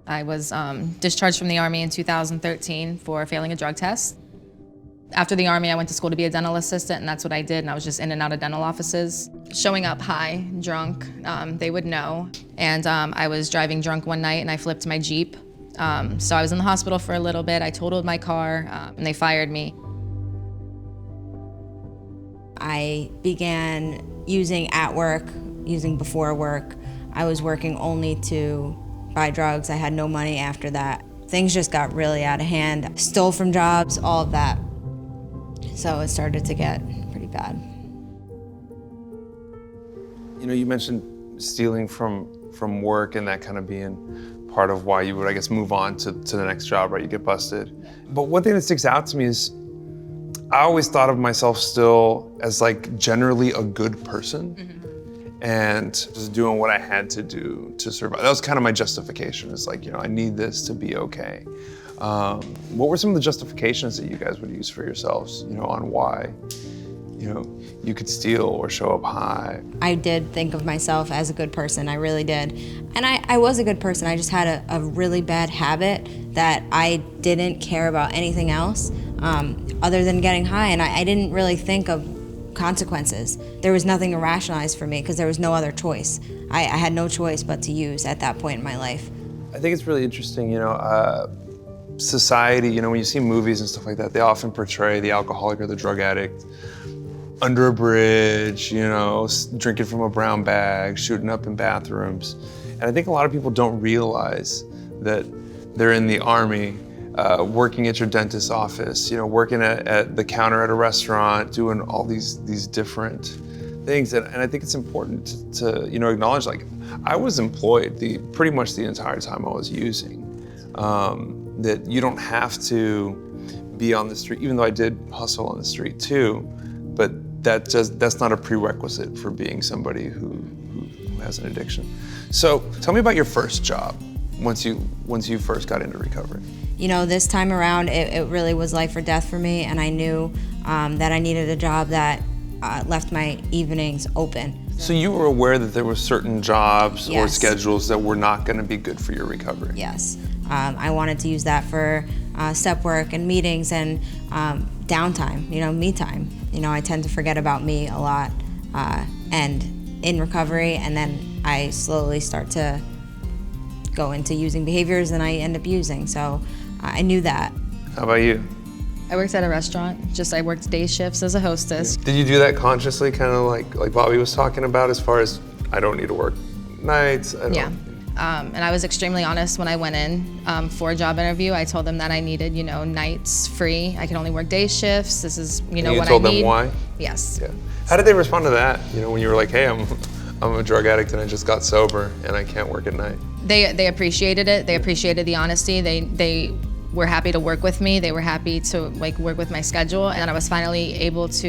I was discharged from the Army in 2013 for failing a drug test. After the Army, I went to school to be a dental assistant, and that's what I did, and I was just in and out of dental offices. Showing up high, drunk, they would know. And I was driving drunk one night, and I flipped my Jeep. So I was in the hospital for a little bit. I totaled my car, and they fired me. I began using at work, using before work. I was working only to buy drugs. I had no money after that. Things just got really out of hand. Stole from jobs, all of that. So it started to get pretty bad. You know, you mentioned stealing from work and that kind of being part of why you would, I guess, move on to the next job, right? You get busted. But one thing that sticks out to me is I always thought of myself still as like generally a good person. And just doing what I had to do to survive. That was kind of my justification. It's like, you know, I need this to be okay. What were some of the justifications that you guys would use for yourselves, you know, on why, you know, you could steal or show up high? I did think of myself as a good person, I really did. And I was a good person, I just had a really bad habit that I didn't care about anything else other than getting high, and I didn't really think of consequences. There was nothing to rationalize for me because there was no other choice. I had no choice but to use at that point in my life. I think it's really interesting, you know, society, you know, when you see movies and stuff like that, they often portray the alcoholic or the drug addict under a bridge, you know, drinking from a brown bag, shooting up in bathrooms. And I think a lot of people don't realize that they're in the Army, working at your dentist's office, you know, working at the counter at a restaurant, doing all these different things. And I think it's important to you know, acknowledge, like, I was employed pretty much the entire time I was using. That you don't have to be on the street, even though I did hustle on the street too, but that's not a prerequisite for being somebody who has an addiction. So tell me about your first job once you first got into recovery. You know, this time around, it really was life or death for me, and I knew that I needed a job that left my evenings open. So you were aware that there were certain jobs or Yes. schedules that were not going to be good for your recovery? Yes. I wanted to use that for step work and meetings and downtime, you know, me time. You know, I tend to forget about me a lot and in recovery, and then I slowly start to go into using behaviors and I end up using. So I knew that. How about you? I worked at a restaurant, I worked day shifts as a hostess. Did you do that consciously, kind of like Bobbi was talking about, as far as, I don't need to work nights? Yeah. And I was extremely honest when I went in for a job interview. I told them that I needed, you know, nights free. I can only work day shifts. This is, you know, what I need. You told them why? Yes. Yeah. How did they respond to that? You know, when you were like, hey, I'm a drug addict and I just got sober and I can't work at night. They appreciated it. They appreciated the honesty. They were happy to work with me. They were happy to like work with my schedule, and I was finally able to,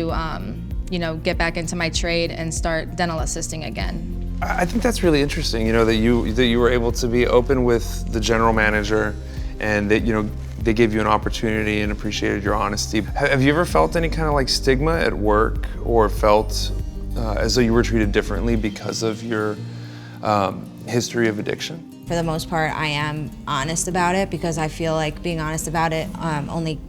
you know, get back into my trade and start dental assisting again. I think that's really interesting, you know, that you were able to be open with the general manager, and that, you know, they gave you an opportunity and appreciated your honesty. Have you ever felt any kind of like stigma at work, or felt as though you were treated differently because of your history of addiction? For the most part, I am honest about it because I feel like being honest about it only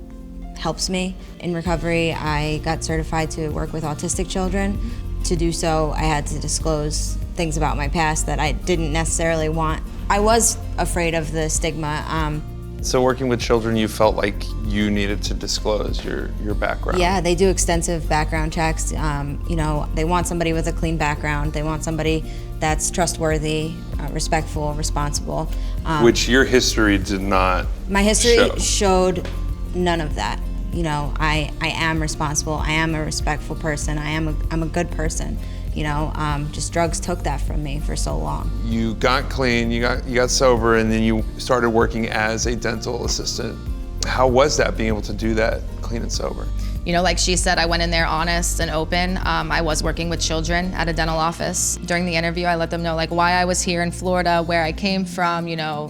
helps me. In recovery, I got certified to work with autistic children. To do so, I had to disclose things about my past that I didn't necessarily want. I was afraid of the stigma. So working with children, you felt like you needed to disclose your background? Yeah, they do extensive background checks. You know, they want somebody with a clean background. They want somebody that's trustworthy, respectful, responsible. Which your history did not My history show. showed none of that. You know, I am responsible. I am a respectful person. I'm a good person. You know, just drugs took that from me for so long. You got clean, you got sober, and then you started working as a dental assistant. How was that, being able to do that clean and sober? You know, like she said, I went in there honest and open. I was working with children at a dental office. During the interview, I let them know like why I was here in Florida, where I came from, you know,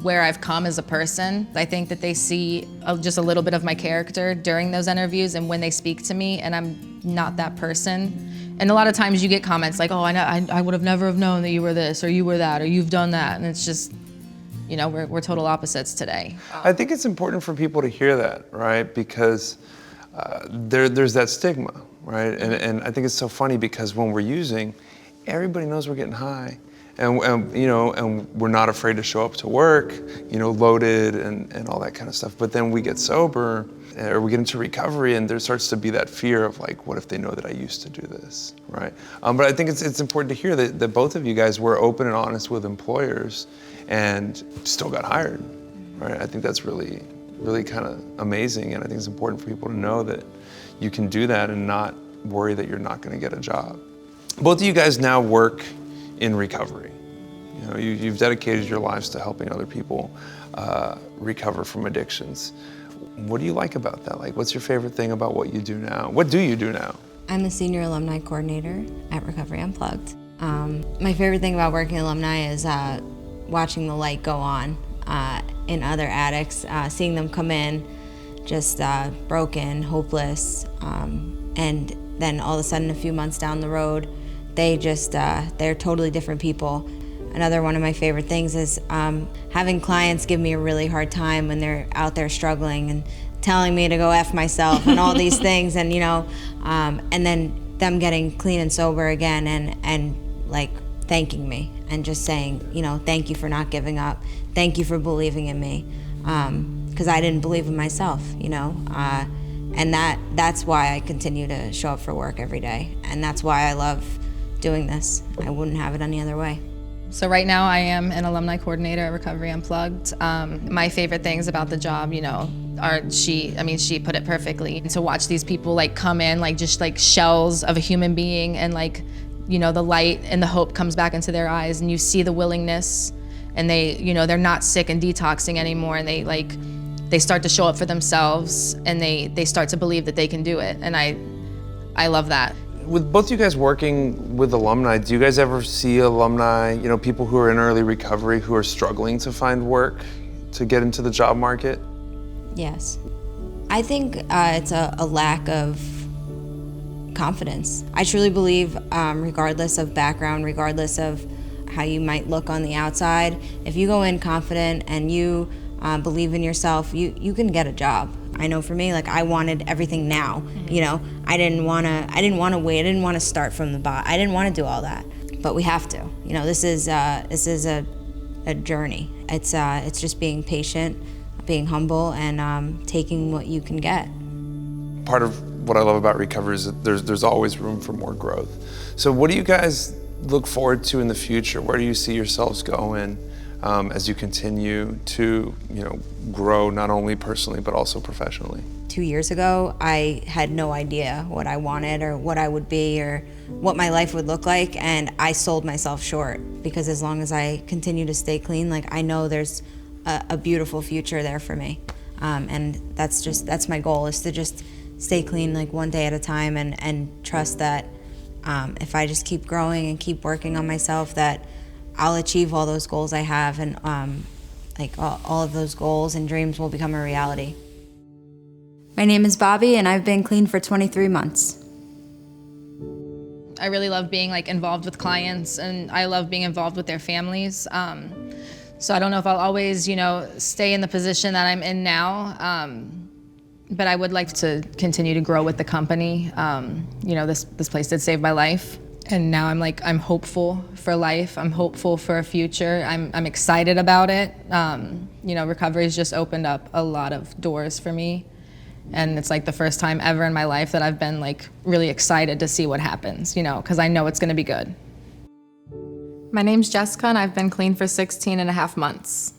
where I've come as a person. I think that they see just a little bit of my character during those interviews and when they speak to me, and I'm not that person. And a lot of times you get comments like, oh, I would have never have known that you were this or you were that or you've done that. And it's just, you know, we're total opposites today. I think it's important for people to hear that, right? Because there's that stigma, right? And I think it's so funny because when we're using, everybody knows we're getting high. And you know, and we're not afraid to show up to work, you know, loaded and all that kind of stuff. But then we get sober, or we get into recovery, and there starts to be that fear of like, what if they know that I used to do this, right? But I think it's important to hear that both of you guys were open and honest with employers, and still got hired, right? I think that's really kind of amazing, and I think it's important for people to know that you can do that and not worry that you're not going to get a job. Both of you guys now work in recovery. You know, you've dedicated your lives to helping other people recover from addictions. What do you like about that? Like, what's your favorite thing about what you do now? What do you do now? I'm the senior alumni coordinator at Recovery Unplugged. My favorite thing about working alumni is watching the light go on in other addicts, seeing them come in just broken, hopeless, and then all of a sudden a few months down the road, they're totally different people. Another one of my favorite things is having clients give me a really hard time when they're out there struggling and telling me to go F myself and all these things, and you know, and then them getting clean and sober again and like thanking me and just saying, you know, thank you for not giving up, thank you for believing in me, because I didn't believe in myself, you know, and that's why I continue to show up for work every day, and that's why I love doing this. I wouldn't have it any other way. So right now I am an alumni coordinator at Recovery Unplugged. My favorite things about the job, you know, are she put it perfectly. And to watch these people like come in like just like shells of a human being, and like, you know, the light and the hope comes back into their eyes, and you see the willingness, and they, you know, they're not sick and detoxing anymore, and they start to show up for themselves, and they start to believe that they can do it. And I love that. With both you guys working with alumni, do you guys ever see alumni, you know, people who are in early recovery who are struggling to find work, to get into the job market? Yes. I think it's a lack of confidence. I truly believe, regardless of background, regardless of how you might look on the outside, if you go in confident and you believe in yourself, you can get a job. I know for me, like I wanted everything now, you know. I didn't want to wait. I didn't want to start from the bottom. I didn't want to do all that. But we have to. You know, this is a journey. It's just being patient, being humble, and taking what you can get. Part of what I love about recovery is that there's always room for more growth. So what do you guys look forward to in the future? Where do you see yourselves going as you continue to, you know, grow not only personally but also professionally? 2 years ago, I had no idea what I wanted or what I would be or what my life would look like, and I sold myself short, because as long as I continue to stay clean, like I know there's a beautiful future there for me, and that's my goal, is to just stay clean like one day at a time, and trust that if I just keep growing and keep working on myself, that I'll achieve all those goals I have, and like all of those goals and dreams will become a reality. My name is Bobbi, and I've been clean for 23 months. I really love being like involved with clients, and I love being involved with their families. So I don't know if I'll always, you know, stay in the position that I'm in now, but I would like to continue to grow with the company. You know, this place did save my life. And now I'm hopeful for life. I'm hopeful for a future. I'm excited about it. You know, recovery's just opened up a lot of doors for me. And it's like the first time ever in my life that I've been like really excited to see what happens, you know, because I know it's gonna be good. My name's Jessica, and I've been clean for 16 and a half months.